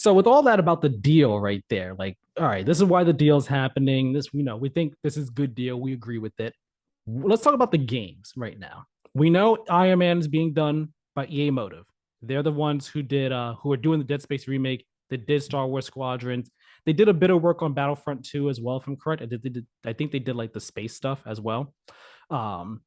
So with all that about the deal right there, like, all right, this is why the deal's happening. This, we think this is a good deal. We agree with it. Let's talk about the games right now. We know Iron Man is being done by EA Motive. They're the ones who are doing the Dead Space remake. They did Star Wars Squadrons. They did a bit of work on Battlefront 2 as well, if I'm correct. I think they did like the space stuff as well. Um,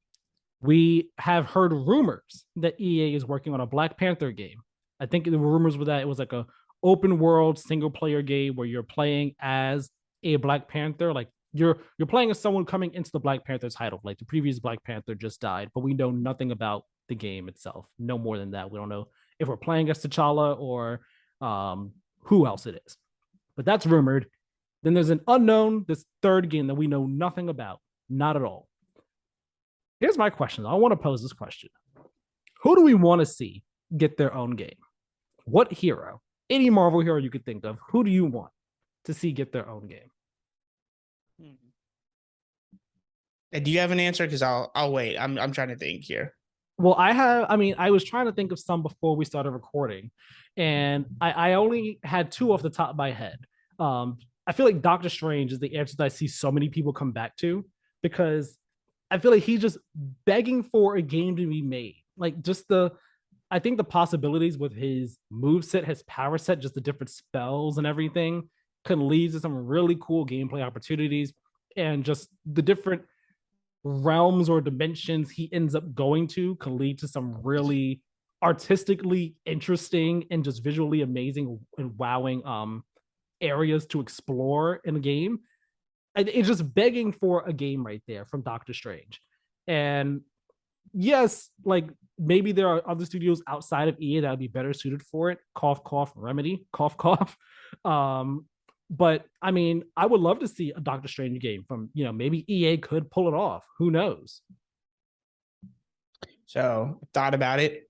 we have heard rumors that EA is working on a Black Panther game. I think the rumors were that it was like a open world single player game where you're playing as a Black Panther. Like you're playing as someone coming into the Black Panther title. Like the previous Black Panther just died, but we know nothing about the game itself. No more than that. We don't know if we're playing as T'Challa or who else it is. But that's rumored. Then there's an unknown, this third game that we know nothing about. Not at all. Here's my question. I want to pose this question. Who do we want to see get their own game? What hero? Any Marvel hero you could think of, who do you want to see get their own game? Do you have an answer? Because I'll wait. I'm trying to think here. Well, I was trying to think of some before we started recording, and I only had two off the top of my head. I feel like Doctor Strange is the answer that I see so many people come back to because I feel like he's just begging for a game to be made. Like I think the possibilities with his move set, his power set, just the different spells and everything, could lead to some really cool gameplay opportunities, and just the different realms or dimensions he ends up going to can lead to some really artistically interesting and just visually amazing and wowing areas to explore in a game. It's just begging for a game right there from Doctor Strange. And yes, like maybe there are other studios outside of EA that would be better suited for it. Cough, cough, Remedy, cough, cough. Um, but I mean, I would love to see a Doctor Strange game from, maybe EA could pull it off. Who knows? So thought about it.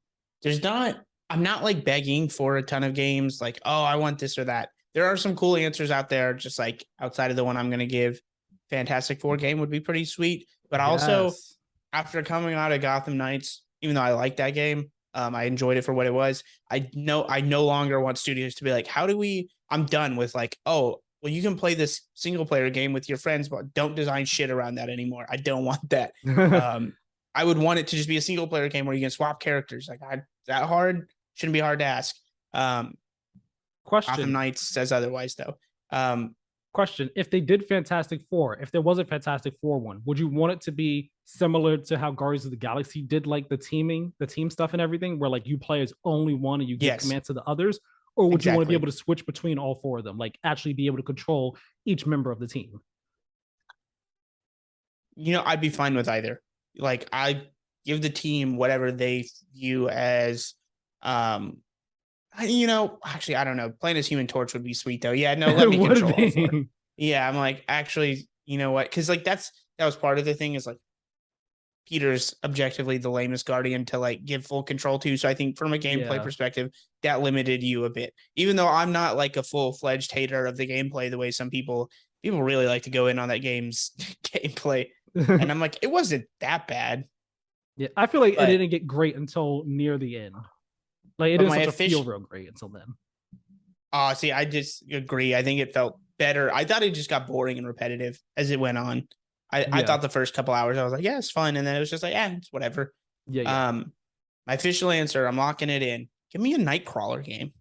I'm not like begging for a ton of games like, oh, I want this or that. There are some cool answers out there, just like outside of the one I'm going to give. Fantastic Four game would be pretty sweet. But also, Yes. after coming out of Gotham Knights, even though I liked that game, I enjoyed it for what it was. I no longer want studios to be like, how do we? I'm done with like, oh, well, you can play this single player game with your friends, but don't design shit around that anymore. I don't want that. Um, I would want it to just be a single player game where you can swap characters. Like that hard shouldn't be hard to ask. Gotham Question. Knights says otherwise though. Um, Question. If they did Fantastic Four, if there was a Fantastic Four one, would you want it to be similar to how Guardians of the Galaxy did like the team stuff and everything, where like you play as only one and you give yes, commands to the others? Or would you want to be able exactly. to switch between all four of them, like actually be able to control each member of the team? I'd be fine with either. Like I give the team whatever they view as actually I don't know. Playing as Human Torch would be sweet though. Yeah, no, let It me would control all four. be. Yeah, I'm like, actually, you know what? Because like that was part of the thing is like Peter's objectively the lamest guardian to like give full control to. So I think from a gameplay Yeah. perspective, that limited you a bit. Even though I'm not like a full-fledged hater of the gameplay the way some people really like to go in on that game's gameplay. And I'm like, it wasn't that bad. Yeah. I feel like it But didn't get great until near the end. Like it but didn't my start to feel official real great until then. see, I just agree. I think it felt better. I thought it just got boring and repetitive as it went on. I Yeah. thought the first couple hours I was like, yeah, it's fun. And then it was just like, yeah, it's whatever. Yeah. Yeah. Um, my official answer, I'm locking it in. Give me a Nightcrawler game.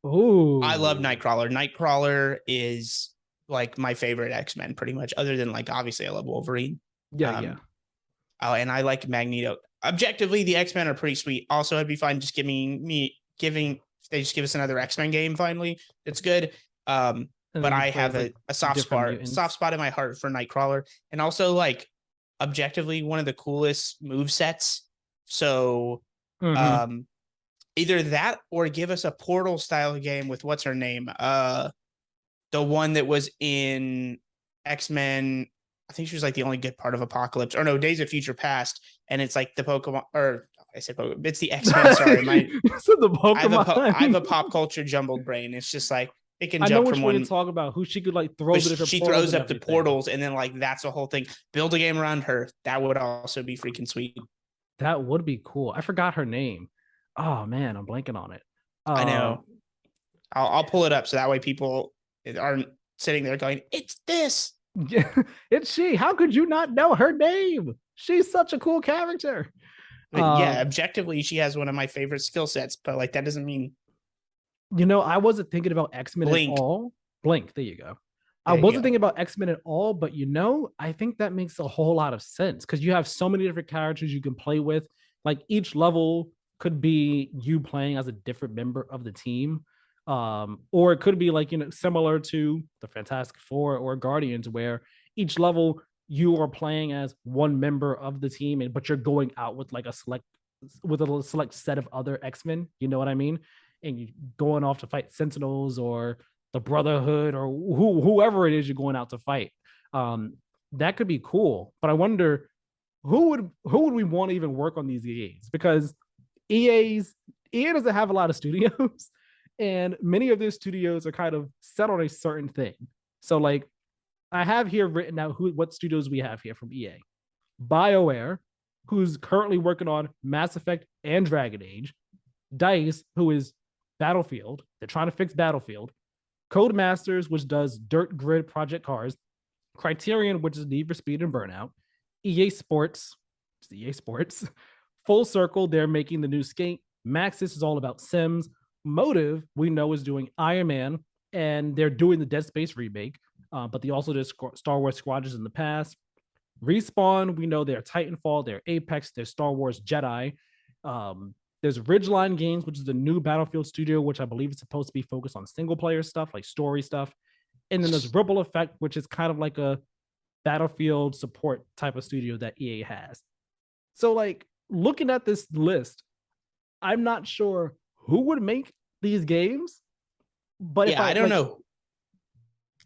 I love Oh. Nightcrawler. Nightcrawler is like my favorite X-Men pretty much, other than like obviously I love Wolverine. Yeah. Yeah. Um, oh, and I like Magneto. Objectively, the X-Men are pretty sweet. Also, I'd be fine just giving they just give us another X-Men game finally. It's good. And But then you I play have as like a different soft mutants. spot in my heart for Nightcrawler. And also like objectively one of the coolest move sets. So Mm-hmm. um either that or give us a portal style game with what's her name? The one that was in X-Men. I think she was like the only good part of Apocalypse, or no, Days of Future Past, and it's like the Pokemon, or I said Pokemon, it's the X-Men. Sorry, So the I have a Pokemon. pop culture jumbled brain. It's just like it can I know jump from which one you're one, talking about. Who she could like throw but the different she portals throws and up the everything. portals, and then like that's the whole thing. Build a game around her. That would also be freaking sweet. That would be cool. I forgot her name. Oh man, I'm blanking on it. I Um, know. I'll pull it up so that way people aren't sitting there going, "It's this." Yeah, it's she. How could you not know her name? She's such a cool character. But yeah, Um, objectively, she has one of my favorite skill sets, but like that doesn't mean I wasn't thinking about X-Men at blink. all. Blink, there you go. I There you wasn't go. thinking about X-Men at all, but I think that makes a whole lot of sense because you have so many different characters you can play with. Like each level could be you playing as a different member of the team. Or it could be like, similar to the Fantastic Four or Guardians, where each level you are playing as one member of the team, but you're going out with like a select set of other X-Men. You know what I mean? And you going off to fight Sentinels or the Brotherhood or whoever it is you're going out to fight. That could be cool. But I wonder who would we want to even work on these games, because EA doesn't have a lot of studios, and many of their studios are kind of set on a certain thing. So like I have here written out what studios we have here from EA. BioWare, who's currently working on Mass Effect and Dragon Age. DICE, who is Battlefield. They're trying to fix Battlefield. Codemasters, which does Dirt Grid Project Cars. Criterion, which is Need for Speed and Burnout. EA Sports, it's EA Sports. Full Circle, they're making the new Skate. Maxis is all about Sims. Motive, we know, is doing Iron Man, and they're doing the Dead Space remake, but they also did Star Wars Squadrons in the past. Respawn, we know they're Titanfall, they're Apex, they're Star Wars Jedi. There's Ridgeline Games, which is the new Battlefield studio, which I believe is supposed to be focused on single player stuff, like story stuff. And then there's Ripple Effect, which is kind of like a Battlefield support type of studio that EA has. So, like, looking at this list, I'm not sure who would make these games. But if Yeah, I I don't know.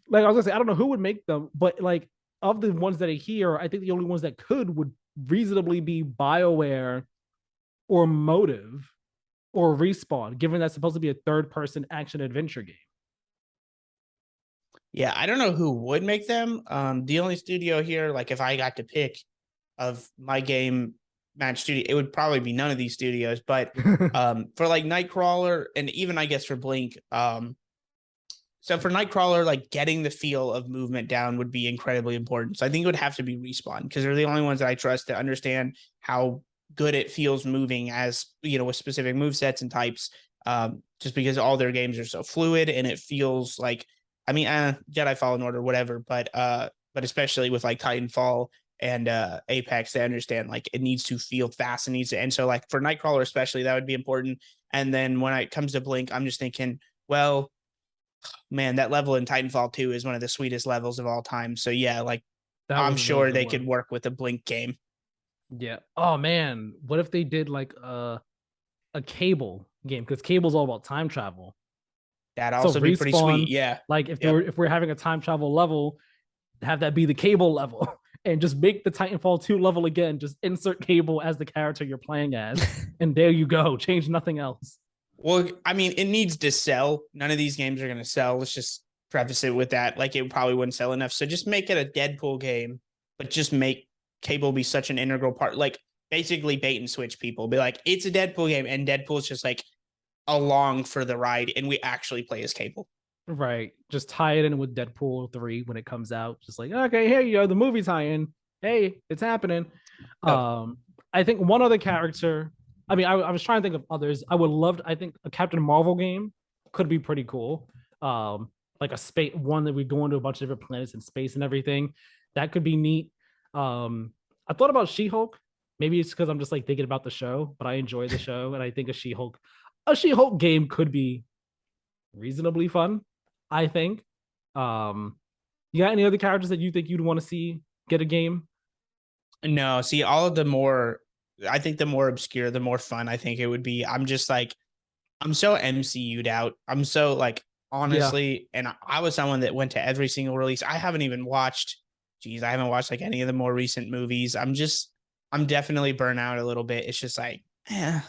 like I was gonna say, I don't know who would make them, but like of the ones that are here, I think the only ones that would reasonably be BioWare or Motive or Respawn, given that's supposed to be a third person action adventure game. Yeah, I don't know who would make them. The only studio here, like if I got to pick of my game match studio, it would probably be none of these studios. But for like Nightcrawler and even I guess for Blink, so for Nightcrawler, like getting the feel of movement down would be incredibly important. So I think it would have to be Respawn because they're the only ones that I trust to understand how good it feels moving as with specific move sets and types. Just because all their games are so fluid and it feels like, I mean, Jedi Fallen Order, whatever, but especially with like Titanfall and Apex, they understand like it needs to feel fast and and so like for Nightcrawler especially that would be important. And then when it comes to Blink, I'm just thinking, well, man, that level in Titanfall 2 is one of the sweetest levels of all time. So yeah, like That I'm was a really sure good they one. could work with a Blink game. Yeah. Oh man, what if they did like a Cable game? Because Cable's all about time travel. That'd So also be pretty sweet. Respawn, Yeah. like Yep. if we're having a time travel level, have that be the Cable level, and just make the Titanfall 2 level again. Just insert Cable as the character you're playing as, and there you go. Change nothing else. Well, I mean, it needs to sell. None of these games are going to sell. Let's just preface it with that. Like, it probably wouldn't sell enough. So just make it a Deadpool game, but just make Cable be such an integral part. Like, basically bait and switch people. Be like, it's a Deadpool game, and Deadpool's just like along for the ride, and we actually play as Cable. Right. Just tie it in with Deadpool 3 when it comes out. Just like, okay, here you go, the movie tie-in. Hey, it's happening. Oh, I think one other character. I mean, I was trying to think of others. I think a Captain Marvel game could be pretty cool. Like a space one that we go into a bunch of different planets in space and everything. That could be neat. I thought about She-Hulk. Maybe it's because I'm just like thinking about the show, but I enjoy the show, and I think a She-Hulk game could be reasonably fun. I think. You got any other characters that you think you'd want to see get a game? no. See, all of the more, I think the more obscure, the more fun I think it would be. I'm just like, I'm so MCU'd out. I'm so like Yeah, honestly, and I was someone that went to every single release. I haven't even watched, geez, I haven't watched like any of the more recent movies. I'm definitely burnt out a little bit. It's just like, yeah,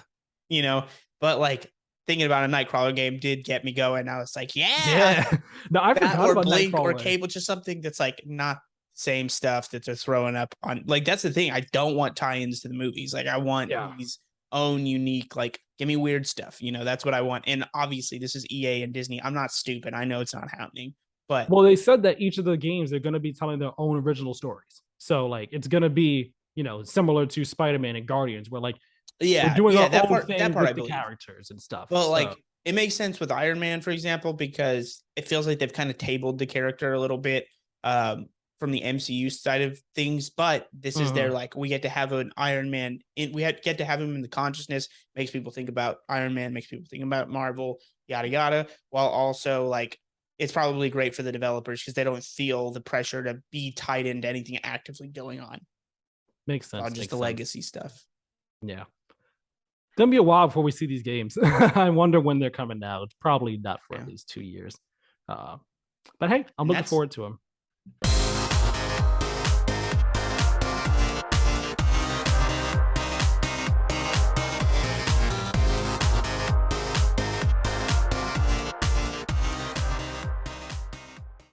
you know, but like thinking about a Nightcrawler game did get me going. I was like, yeah, yeah. No, I that forgot or about Blink or Nightcrawler. Cable, just something that's like not same stuff that they're throwing up on. Like that's the thing. I don't want tie-ins to the movies. Like I want Yeah, these own unique like Give me weird stuff. That's what I want. And obviously, this is EA and Disney. I'm not stupid. I know it's not happening, but Well, they said that each of the games they're going to be telling their own original stories. So like it's going to be similar to Spider-Man and Guardians, where like we're yeah, doing yeah, our that own part, that thing part I with the believe. characters and stuff. But So like, it makes sense with Iron Man, for example, because it feels like they've kind of tabled the character a little bit from the MCU side of things. But this is their like, we get to have an Iron Man. Get to have him in the consciousness. Makes people think about Iron Man. Makes people think about Marvel. Yada yada. While also like, it's probably great for the developers because they don't feel the pressure to be tied into anything actively going on. makes On sense. just Makes the sense. legacy stuff. Yeah. Gonna be a while before we see these games. I wonder when they're coming out. It's probably not for Yeah. at least 2 years. Uh, but hey, I'm And looking that's forward to them.